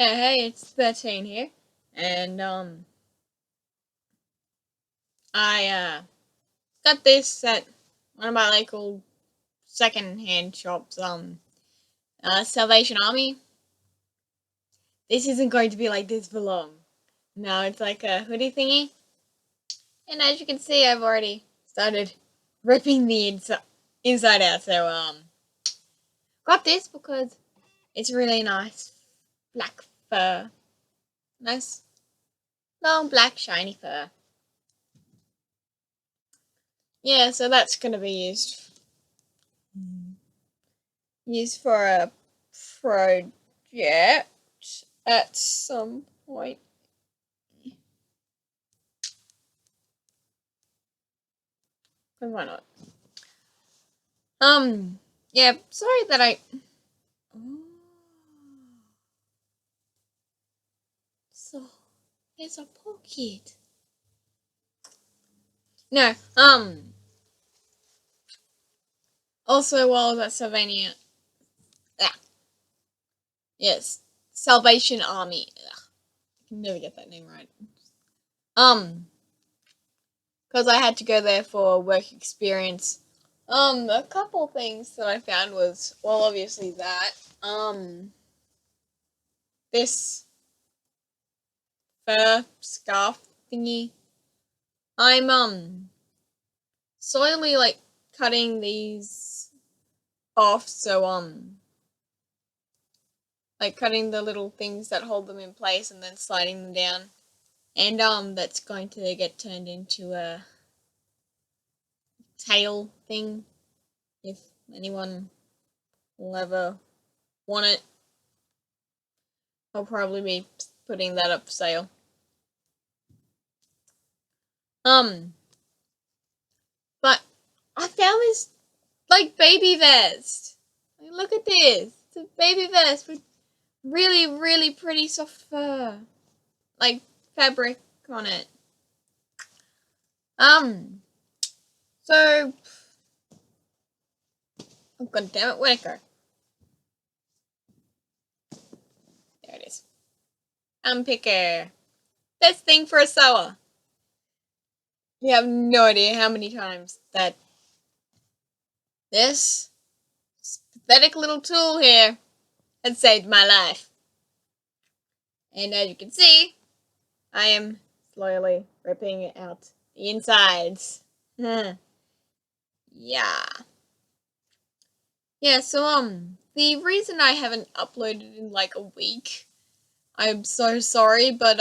Hey, it's 13 here, and I got this at one of my local second-hand shops. Salvation Army. This isn't going to be like this for long. No, it's like a hoodie thingy, and as you can see, I've already started ripping the inside out. So got this because it's really nice black fur, nice long black shiny fur. Yeah, so that's gonna be used for a project at some point. And why not? Yeah, sorry that I. Oh. So, it's a pocket. No, also while I was at Sylvania. Ah, yes, Salvation Army. Ugh, I can never get that name right. Because I had to go there for work experience. A couple things that I found was, well, obviously that. This fur scarf thingy. I'm slowly like cutting these off, so like cutting the little things that hold them in place and then sliding them down. And that's going to get turned into a tail thing if anyone will ever want it. I'll probably be putting that up for sale. But I found this like baby vest. Like, look at this. It's a baby vest with really, really pretty soft fur, like fabric on it. So, oh god damn it, where'd it go? There it is. Unpicker. Best thing for a sewer. You have no idea how many times that this pathetic little tool here has saved my life. And as you can see, I am slowly ripping out the insides. Yeah. Yeah, so the reason I haven't uploaded in like a week, I'm so sorry, but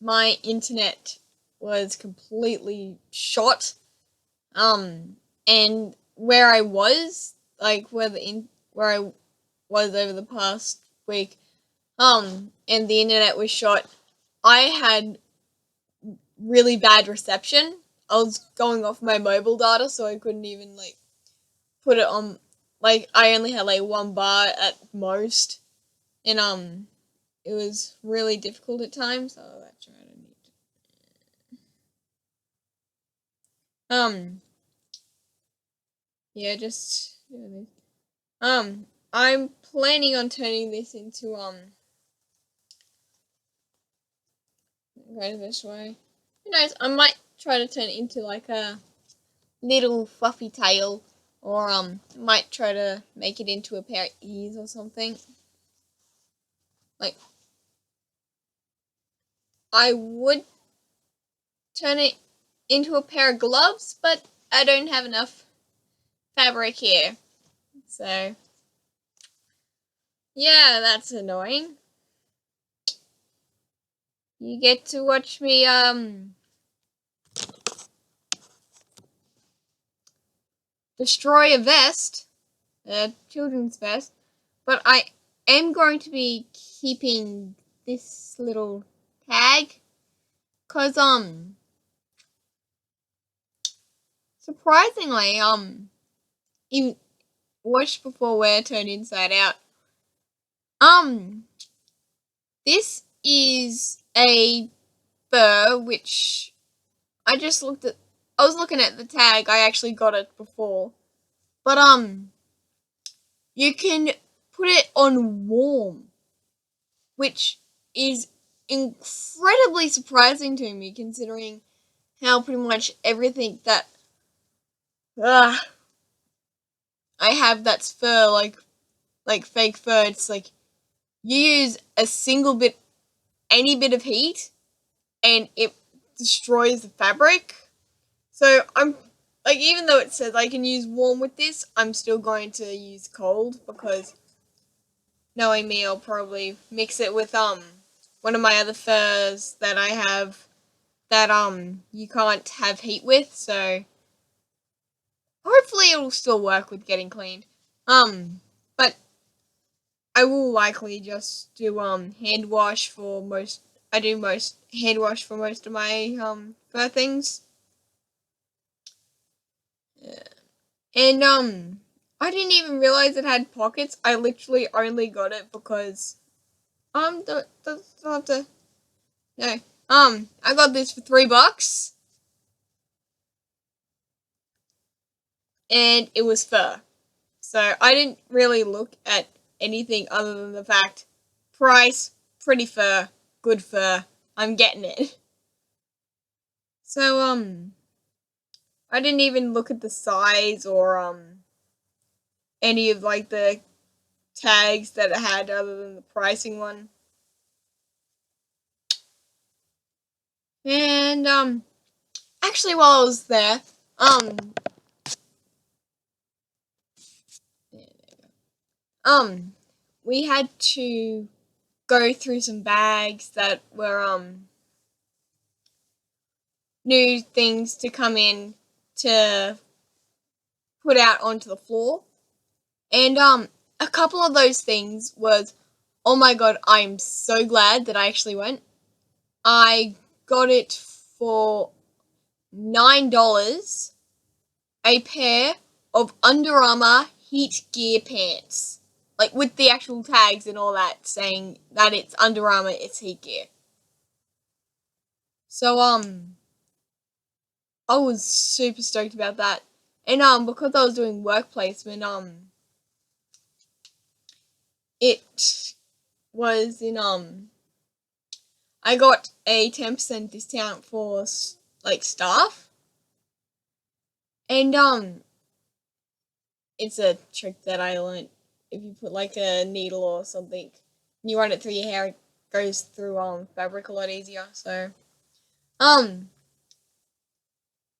my internet was completely shot. And where I was, like where I was over the past week, and the internet was shot, I had really bad reception. I was going off my mobile data, so I couldn't even like put it on. Like I only had like one bar at most, and it was really difficult at times. Oh, that's right. I need yeah, just I'm planning on turning this into go this way. Who knows? I might try to turn it into like a little fluffy tail, or might try to make it into a pair of ears or something. Like I would turn it into a pair of gloves, but I don't have enough fabric here. So yeah, that's annoying. You get to watch me destroy a vest, a children's vest, but I am going to be keeping this little tag, cause surprisingly in Watch Before Wear turned inside out. This is a fur which I just looked at. I was looking at the tag. I actually got it before, but you can put it on warm. which is incredibly surprising to me considering how pretty much everything that I have that's fur, like fake fur, it's like you use a single bit, any bit of heat, and it destroys the fabric. So I'm like, even though it says I can use warm with this, I'm still going to use cold because knowing me, I'll probably mix it with one of my other furs that I have that you can't have heat with, so hopefully it'll still work with getting cleaned. But I will likely just do hand wash for most. I do most hand wash for most of my fur things. Yeah. And I didn't even realize it had pockets. I literally only got it because don't have to. No. I got this for $3, and it was fur. So I didn't really look at anything other than the fact, price, pretty fur, good fur, I'm getting it. So I didn't even look at the size or any of like the tags that it had other than the pricing one. And actually while I was there, we had to go through some bags that were new things to come in to put out onto the floor. And a couple of those things was, oh my god, I'm so glad that I actually went. I got it for $9 a pair of Under Armour heat gear pants. Like with the actual tags and all that saying that it's Under Armour, it's heat gear. So I was super stoked about that. And because I was doing work placement, it was in I got a 10% discount for like staff. And it's a trick that I learned. If you put like a needle or something, and you run it through your hair, it goes through fabric a lot easier. So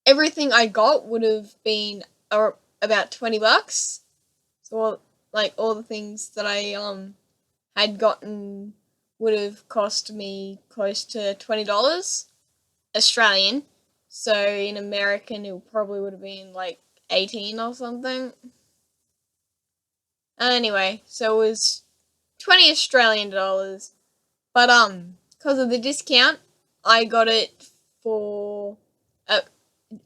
everything I got would have been about $20. So like all the things that I had gotten would have cost me close to $20 Australian. So in American, it probably would have been like 18 or something. Anyway, so it was 20 Australian dollars. But because of the discount, I got it for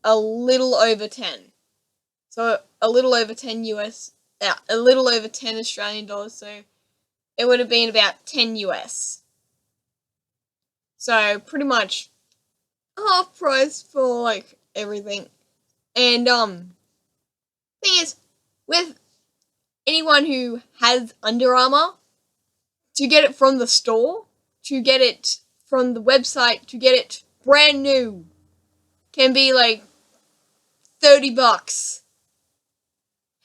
a little over 10. So a little over 10 US, a little over 10 Australian dollars. So it would have been about 10 US. So pretty much half price for like everything. And thing is, with anyone who has Under Armour, to get it from the store, to get it from the website, to get it brand new, can be like $30.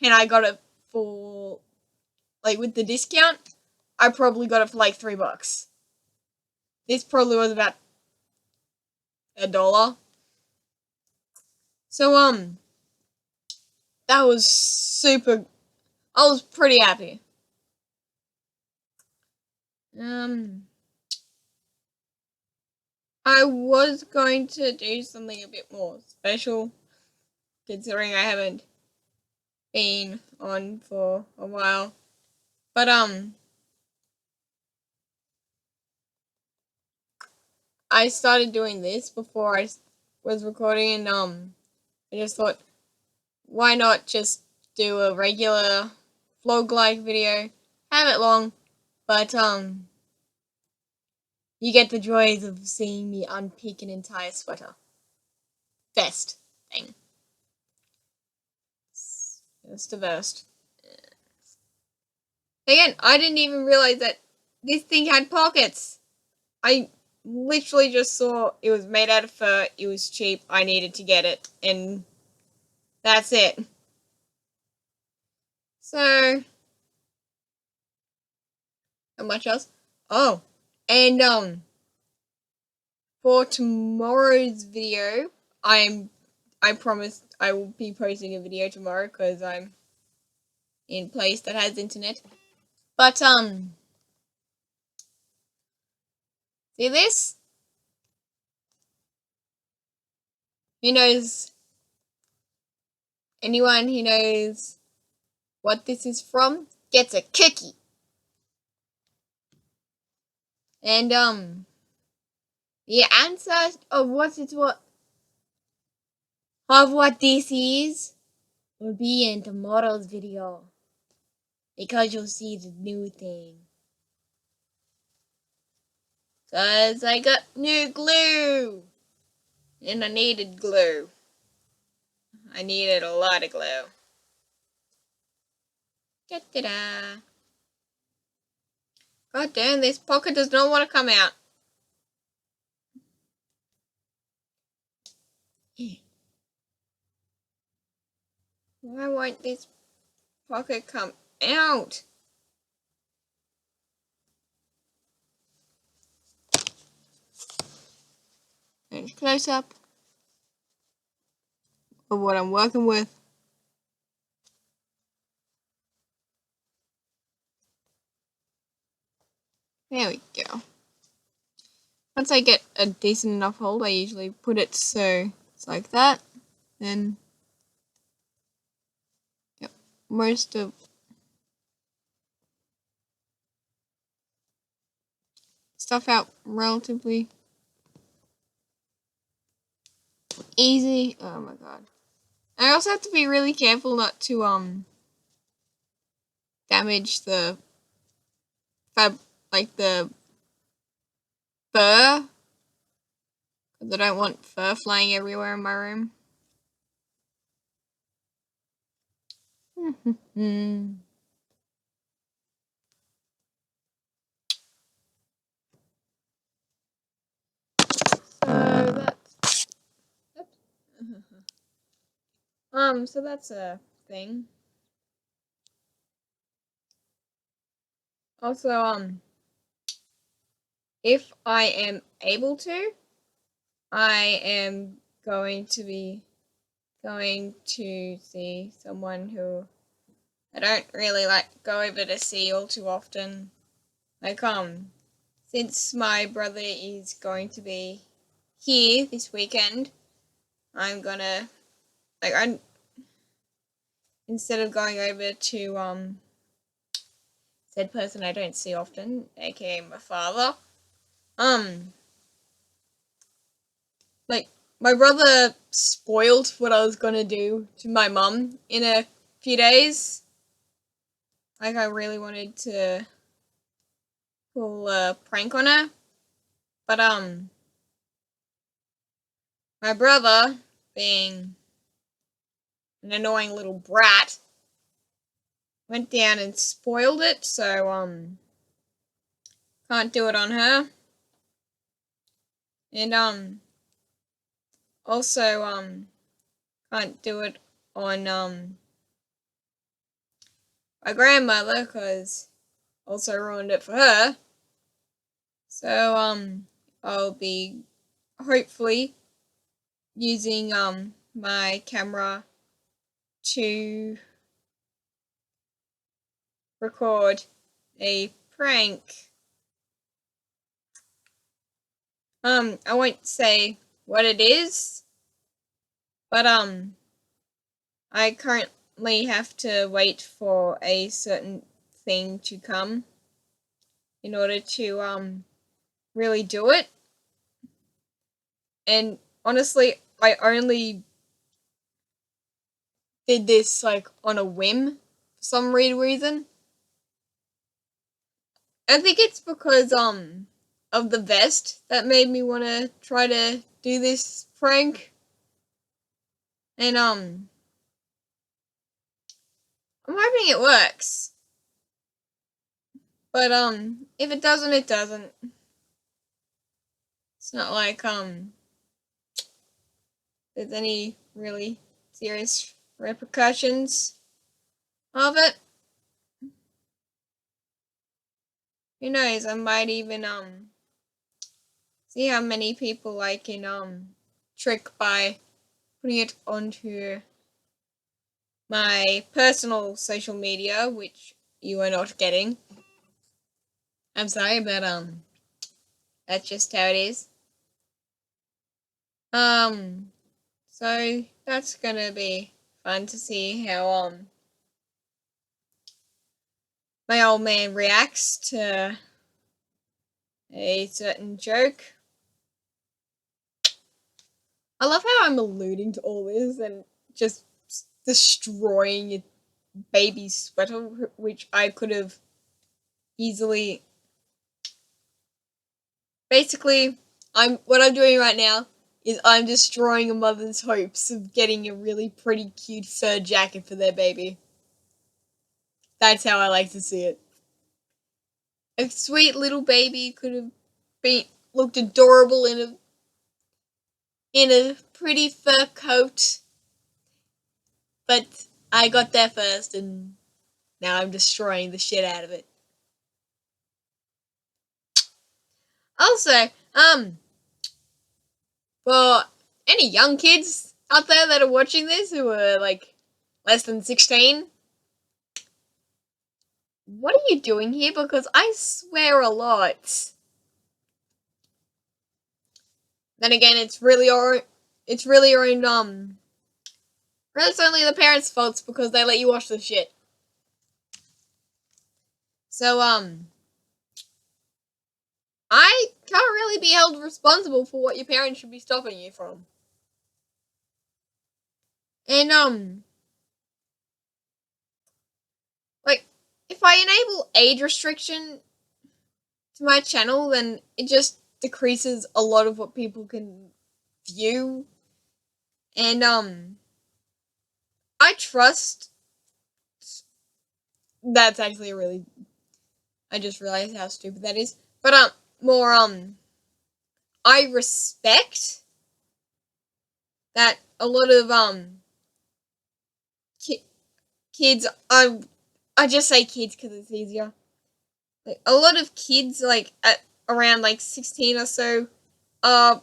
And I got it for, like, with the discount, I probably got it for like $3. This probably was about $1. So that was super. I was pretty happy. I was going to do something a bit more special, considering I haven't been on for a while. But I started doing this before I was recording, and I just thought, why not just do a regular vlog-like video, have it long, but you get the joys of seeing me unpick an entire sweater vest thing. It's the best. Again, I didn't even realize that this thing had pockets. I literally just saw it was made out of fur. It was cheap. I needed to get it. And that's it. So, not much else. Oh, and for tomorrow's video, I promised I will be posting a video tomorrow because I'm in a place that has internet. But see this? Who knows? Anyone who knows what this is from gets a cookie. And the answer of what this is will be in tomorrow's video, because you'll see the new thing. Cause I got new glue, and I needed glue. I needed a lot of glue. Da-da-da. God damn, this pocket does not want to come out. Why won't this pocket come out? And close up of what I'm working with. There we go. Once I get a decent enough hold, I usually put it so it's like that. Then, yep, most of stuff out relatively easy. Oh my god. I also have to be really careful not to damage the the fur, because I don't want fur flying everywhere in my room. So that's a thing. Also, if I am able to, I am going to see someone who I don't really go over to see all too often. Since my brother is going to be here this weekend, I'm gonna instead of going over to said person I don't see often, aka my father, my brother spoiled what I was gonna do to my mum in a few days. I really wanted to pull a prank on her, but my brother, being an annoying little brat, went down and spoiled it, so can't do it on her. And also can't do it on my grandmother, because also ruined it for her. So I'll be hopefully using my camera to record a prank. I won't say what it is, but I currently have to wait for a certain thing to come in order to really do it. And honestly, I only did this on a whim for some weird reason. I think it's because of the vest that made me want to try to do this prank. And I'm hoping it works. But if it doesn't, it doesn't. It's not like there's any really serious repercussions of it. Who knows? I might even see how many people I can trick by putting it onto my personal social media, which you are not getting. I'm sorry, but that's just how it is. So that's gonna be fun to see how my old man reacts to a certain joke. I love how I'm alluding to all this and just destroying a baby sweater, which I could have easily. Basically, what I'm doing right now is I'm destroying a mother's hopes of getting a really pretty cute fur jacket for their baby. That's how I like to see it. A sweet little baby could have looked adorable in a pretty fur coat, but I got there first, and now I'm destroying the shit out of it. Also, for any young kids out there that are watching this who are like less than 16, what are you doing here? Because I swear a lot. Then again, it's really your own really it's only the parents' faults because they let you watch the shit. So I can't really be held responsible for what your parents should be stopping you from. And like if I enable age restriction to my channel, then it just decreases a lot of what people can view. And I trust that's actually a really I just realized how stupid that is. But more I respect that a lot of kids I just say kids because it's easier. Like a lot of kids like at around like 16 or so are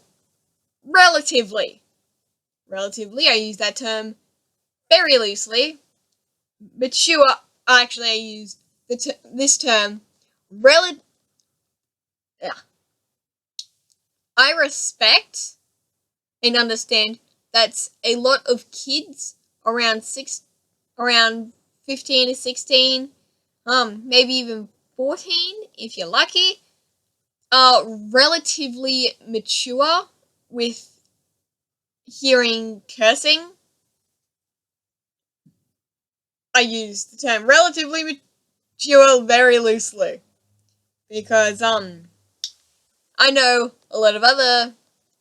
relatively I use that term very loosely. Mature, actually I use this term yeah. I respect and understand that's a lot of kids around 15 to 16, maybe even 14 if you're lucky, are relatively mature with hearing cursing. I use the term relatively mature very loosely because I know a lot of other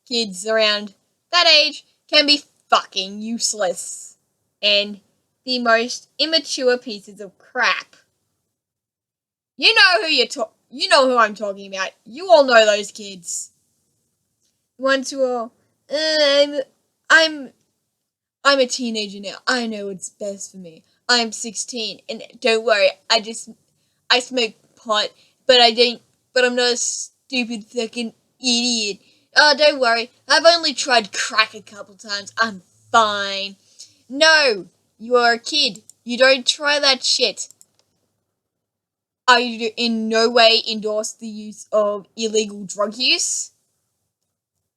kids around that age can be fucking useless and the most immature pieces of crap. You know you know who I'm talking about. You all know those kids. The ones who are I'm I'm a teenager now. I know what's best for me. I'm 16 and don't worry, I smoke pot, but I'm not a stupid fucking idiot. Oh, don't worry. I've only tried crack a couple times. I'm fine. No, you are a kid. You don't try that shit. I in no way endorse the use of illegal drug use.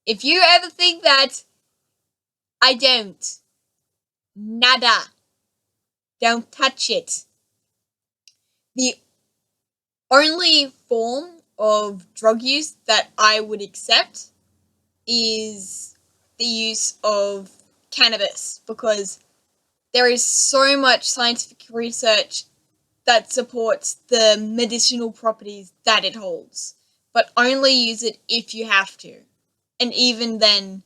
If you ever think that, I don't. Nada. Don't touch it. The only form of drug use that I would accept is the use of cannabis because there is so much scientific research that supports the medicinal properties that it holds, but only use it if you have to. And even then,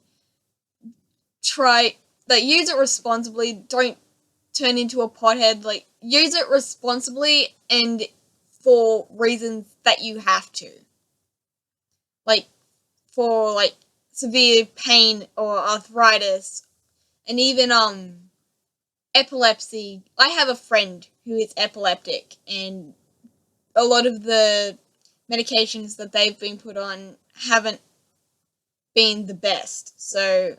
use it responsibly. Don't turn into a pothead. Like, use it responsibly and for reasons that you have to. Like, for, like, severe pain or arthritis, and even, epilepsy. I have a friend who is epileptic, and a lot of the medications that they've been put on haven't been the best. So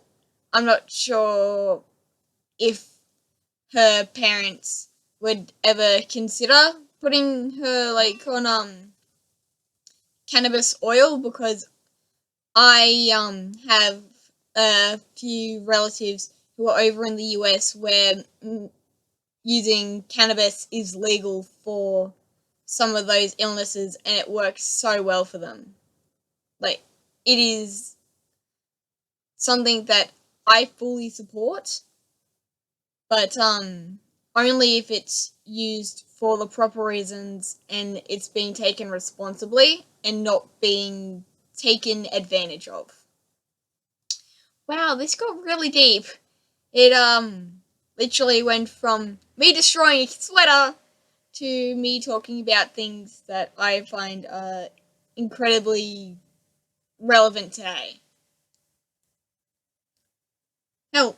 I'm not sure if her parents would ever consider putting her, like, on cannabis oil, because I have a few relatives who are over in the US where using cannabis is legal for some of those illnesses, and it works so well for them. Like, it is something that I fully support, but only if it's used for the proper reasons and it's being taken responsibly and not being taken advantage of. Wow, this got really deep. It literally went from me destroying a sweater to me talking about things that I find incredibly relevant today. Now,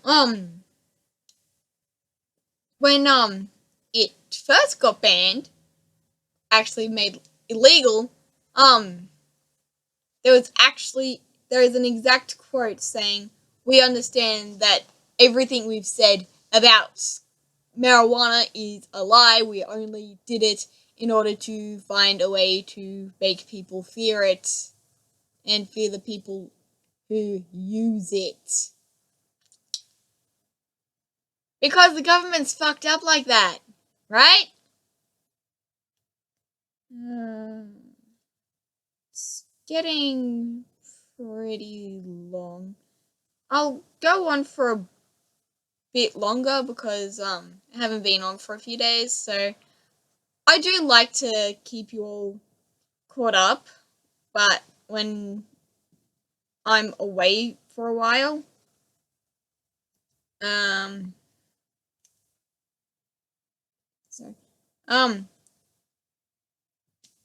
when it first got banned, actually made illegal, there is an exact quote saying, "We understand that everything we've said about marijuana is a lie. We only did it in order to find a way to make people fear it and fear the people who use it." Because the government's fucked up like that, right? It's getting pretty long. I'll go on for a bit longer because I haven't been on for a few days, so I do like to keep you all caught up, but when I'm away for a while, so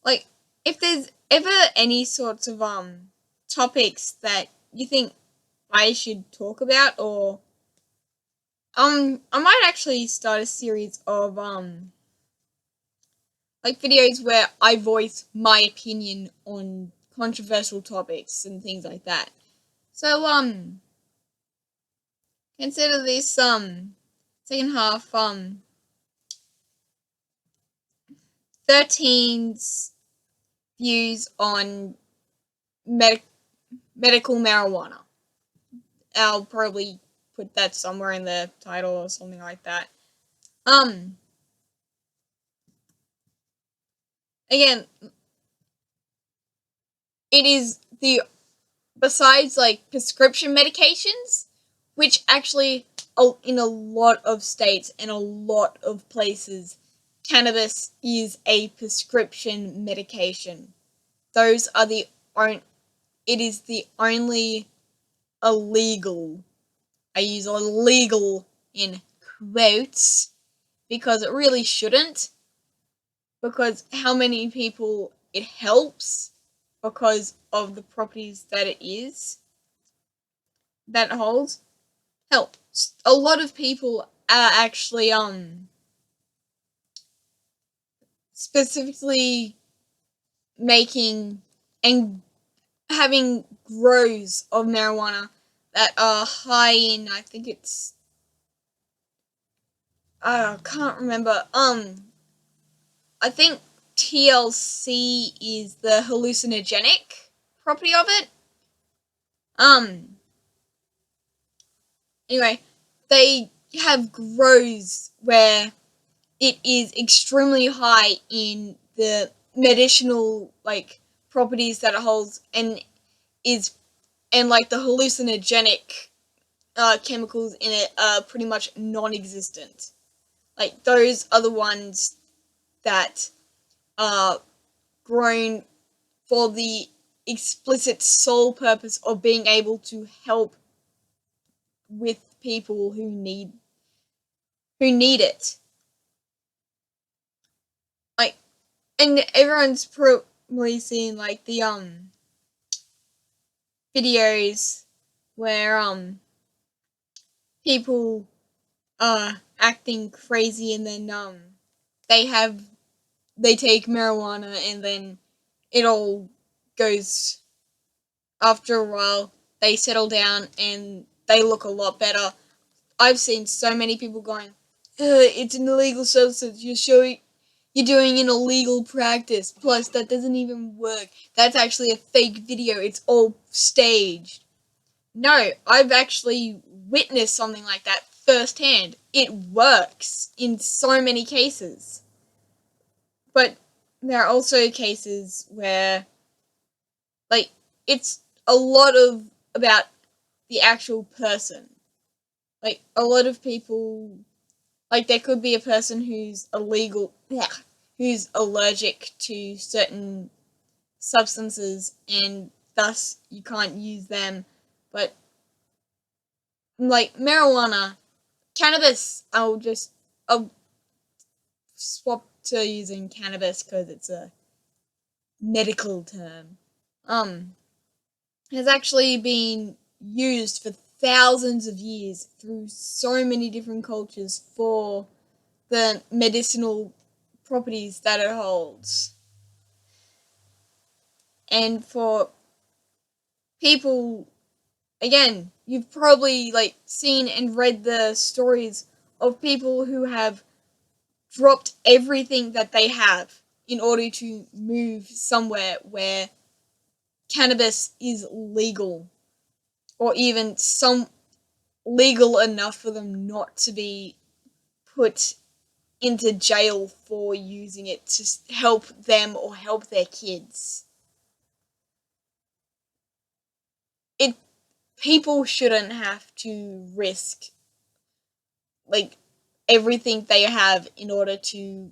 like, if there's ever any sorts of topics that you think I should talk about, or I might actually start a series of like videos where I voice my opinion on controversial topics and things like that. So consider this second half 13's views on medical marijuana. I'll probably put that somewhere in the title or something like that. Again, it is the, besides like prescription medications, which actually in a lot of states and a lot of places, cannabis is a prescription medication. Those are the only, it is the only illegal, I use illegal in quotes because it really shouldn't, because how many people it helps because of the properties that it is, that it holds. Hell, a lot of people are actually specifically making and having grows of marijuana that are high in, I think it's, I can't remember, I think TLC is the hallucinogenic property of it. Anyway, they have grows where it is extremely high in the medicinal, like, properties that it holds, and is, and like the hallucinogenic chemicals in it are pretty much non-existent. Like, those are the ones that are grown for the explicit sole purpose of being able to help with people who need it. Like, And everyone's probably seen like the videos where people are acting crazy and then they have they take marijuana and then it all goes, after a while they settle down and they look a lot better. I've seen so many people going, it's an illegal substance, you're doing an illegal practice, plus that doesn't even work, that's actually a fake video, it's all staged. No, I've actually witnessed something like that firsthand. It works in so many cases. But there are also cases where, like, it's a lot of about the actual person. Like, a lot of people, like, there could be a person who's who's allergic to certain substances and thus you can't use them. But, like, marijuana, cannabis, I'll swap to using cannabis because it's a medical term. Has actually been used for thousands of years through so many different cultures for the medicinal properties that it holds. And for people, again, you've probably like seen and read the stories of people who have dropped everything that they have in order to move somewhere where cannabis is legal, or even some legal enough for them not to be put into jail for using it to help them or help their kids. It People shouldn't have to risk like everything they have in order to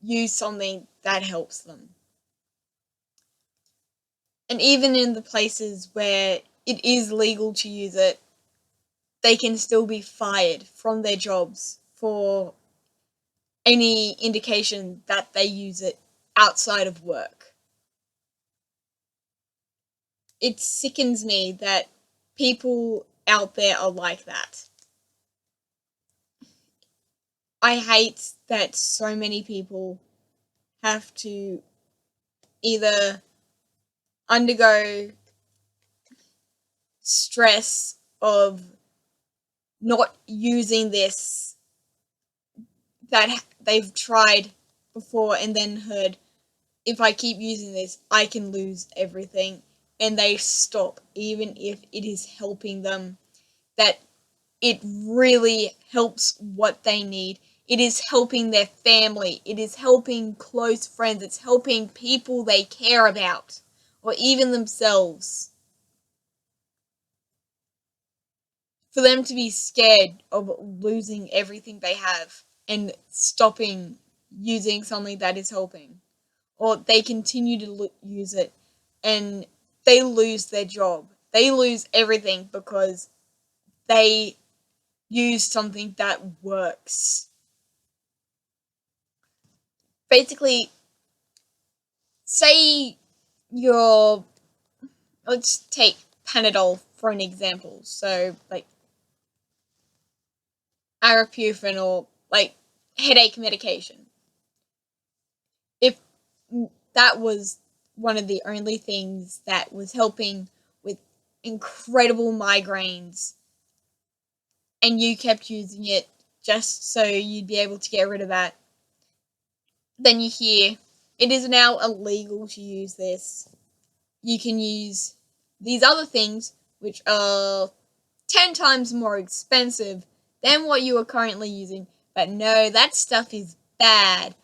use something that helps them. And even in the places where it is legal to use it, they can still be fired from their jobs for any indication that they use it outside of work. It sickens me that people out there are like that. I hate that so many people have to either undergo stress of not using this that they've tried before and then heard, if I keep using this, I can lose everything. And they stop, even if it is helping them, that it really helps what they need. It is helping their family. It is helping close friends. It's helping people they care about, or even themselves. For them to be scared of losing everything they have and stopping using something that is helping, or they continue to use it and they lose their job. They lose everything because they use something that works. Basically, say you're, let's take Panadol for an example. So, like, ibuprofen or, like, headache medication. If that was one of the only things that was helping with incredible migraines and you kept using it just so you'd be able to get rid of that, then you hear it is now illegal to use this. You can use these other things, which are 10 times more expensive than what you are currently using. But no, that stuff is bad.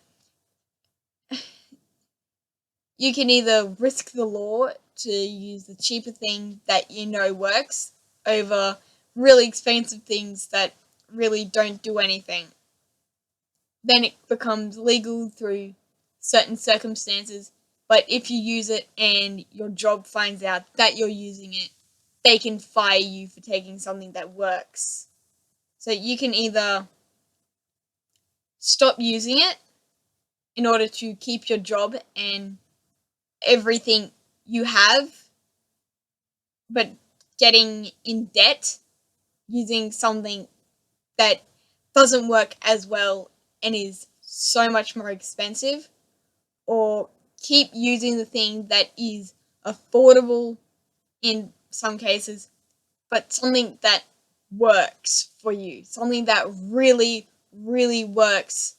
You can either risk the law to use the cheaper thing that you know works over really expensive things that really don't do anything. Then it becomes legal through certain circumstances. But if you use it and your job finds out that you're using it, they can fire you for taking something that works. So you can either stop using it in order to keep your job and everything you have, but getting in debt using something that doesn't work as well and is so much more expensive, or keep using the thing that is affordable in some cases, but something that works for you, something that really, really works,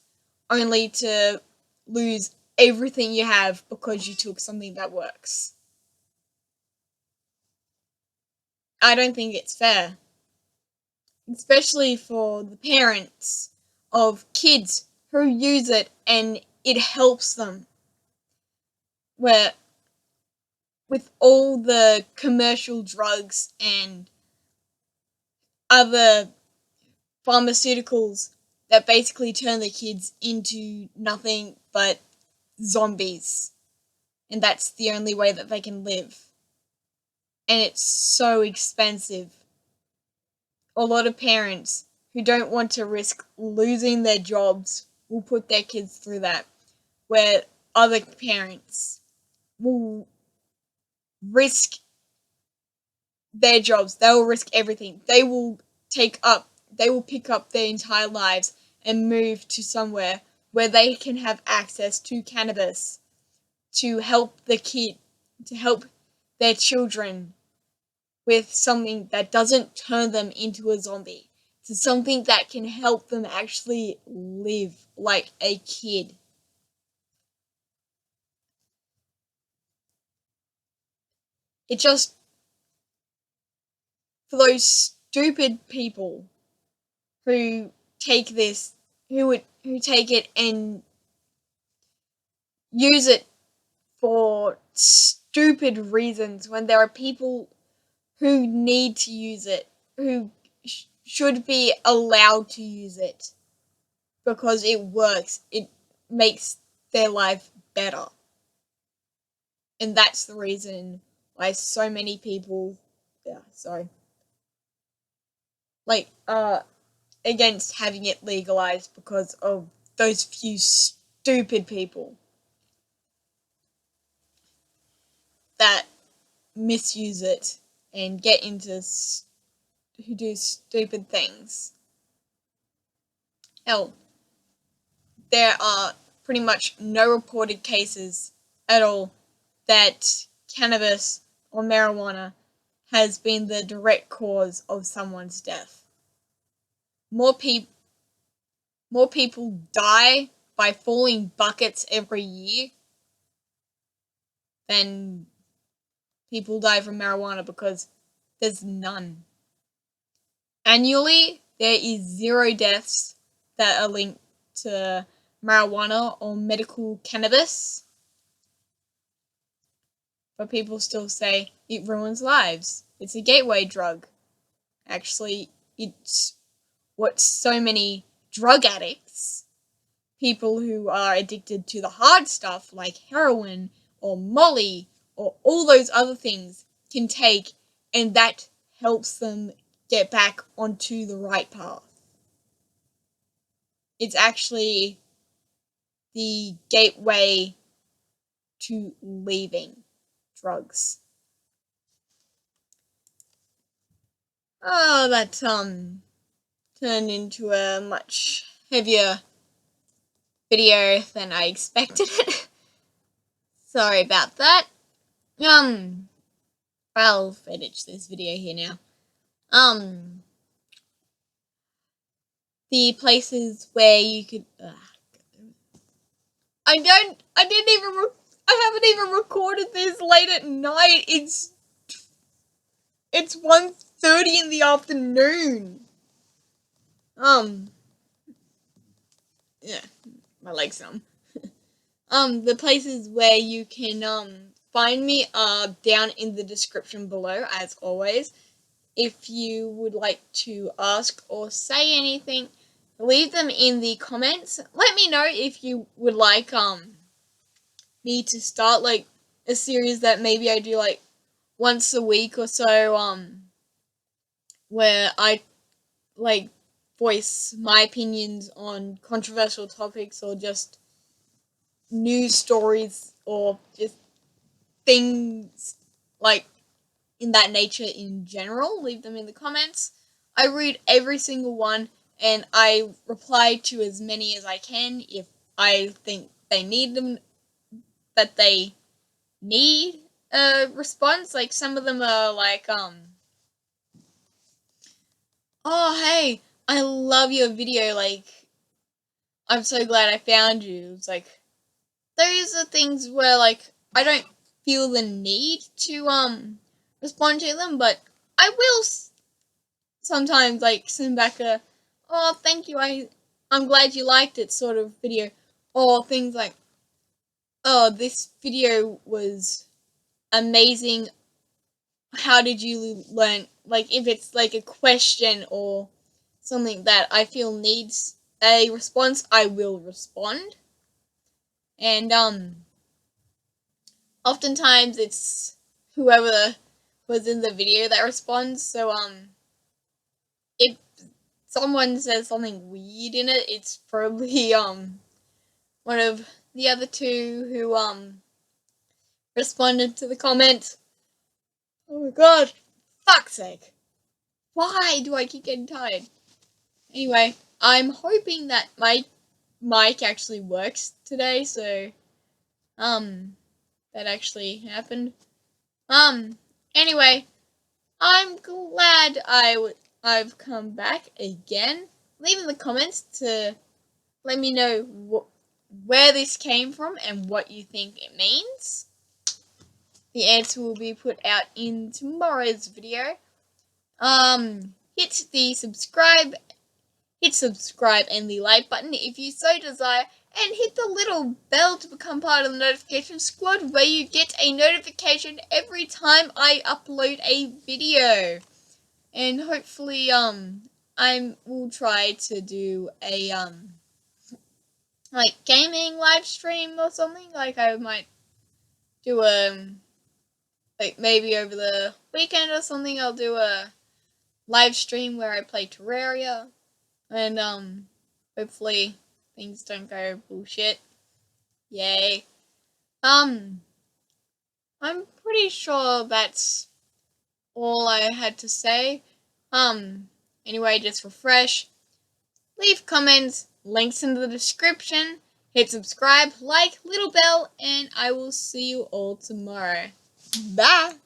only to lose everything you have because you took something that works. I don't think it's fair, especially for the parents of kids who use it and it helps them. Where with all the commercial drugs and other pharmaceuticals that basically turn the kids into nothing but zombies, and that's the only way that they can live. And it's so expensive. A lot of parents who don't want to risk losing their jobs will put their kids through that, where other parents will risk their jobs, they will risk everything. They will pick up their entire lives and move to somewhere where they can have access to cannabis to help to help their children with something that doesn't turn them into a zombie, to something that can help them actually live like a kid. It just, for those stupid people who take this, who take it and use it for stupid reasons, when there are people who need to use it, who should be allowed to use it because it works, it makes their life better. And that's the reason why so many people, like, against having it legalized, because of those few stupid people that misuse it and get into who do stupid things. Hell, there are pretty much no reported cases at all that cannabis or marijuana has been the direct cause of someone's death. More people die by falling buckets every year than people die from marijuana, because there's none. Annually, there is 0 deaths that are linked to marijuana or medical cannabis. But people still say it ruins lives. It's a gateway drug. Actually, it's what so many drug addicts, people who are addicted to the hard stuff like heroin or Molly or all those other things, can take, and that helps them get back onto the right path. It's actually the gateway to leaving drugs. Oh, that turned into a much heavier video than I expected it. Sorry about that. I'll finish this video here now. The places where you could. I haven't even recorded this late at night. It's 1:30 in the afternoon. Yeah, my leg's numb. The places where you can find me are down in the description below, as always. If you would like to ask or say anything, leave them in the comments. Let me know if you would like me to start like a series that maybe I do like once a week or so, where I like voice my opinions on controversial topics, or just news stories or just things like in that nature in general, leave them in the comments. I read every single one and I reply to as many as I can if I think they need them, that they need a response. Like some of them are like, oh hey, I love your video, like I'm so glad I found you. It's like those are things where like I don't feel the need to respond to them, but I will sometimes like send back a, oh thank you, I'm glad you liked it sort of video, or things like, oh this video was amazing, how did you learn, like if it's like a question or something that I feel needs a response, I will respond. And oftentimes it's whoever was in the video that responds. So if someone says something weird in it, it's probably one of the other two who responded to the comment. Oh my god, fuck's sake. Why do I keep getting tired? Anyway, I'm hoping that my mic actually works today, so that actually happened. Anyway, I'm glad I've come back again. Leave in the comments to let me know where this came from and what you think it means. The answer will be put out in tomorrow's video. Hit subscribe and the like button if you so desire, and hit the little bell to become part of the notification squad where you get a notification every time I upload a video. And hopefully I will try to do a like gaming live stream or something. Like I might do like maybe over the weekend or something, I'll do a live stream where I play Terraria, and hopefully things don't go bullshit. Yay. I'm pretty sure that's all I had to say. Anyway, just refresh, leave comments, links in the description, hit subscribe, like, little bell, and I will see you all tomorrow. Bye!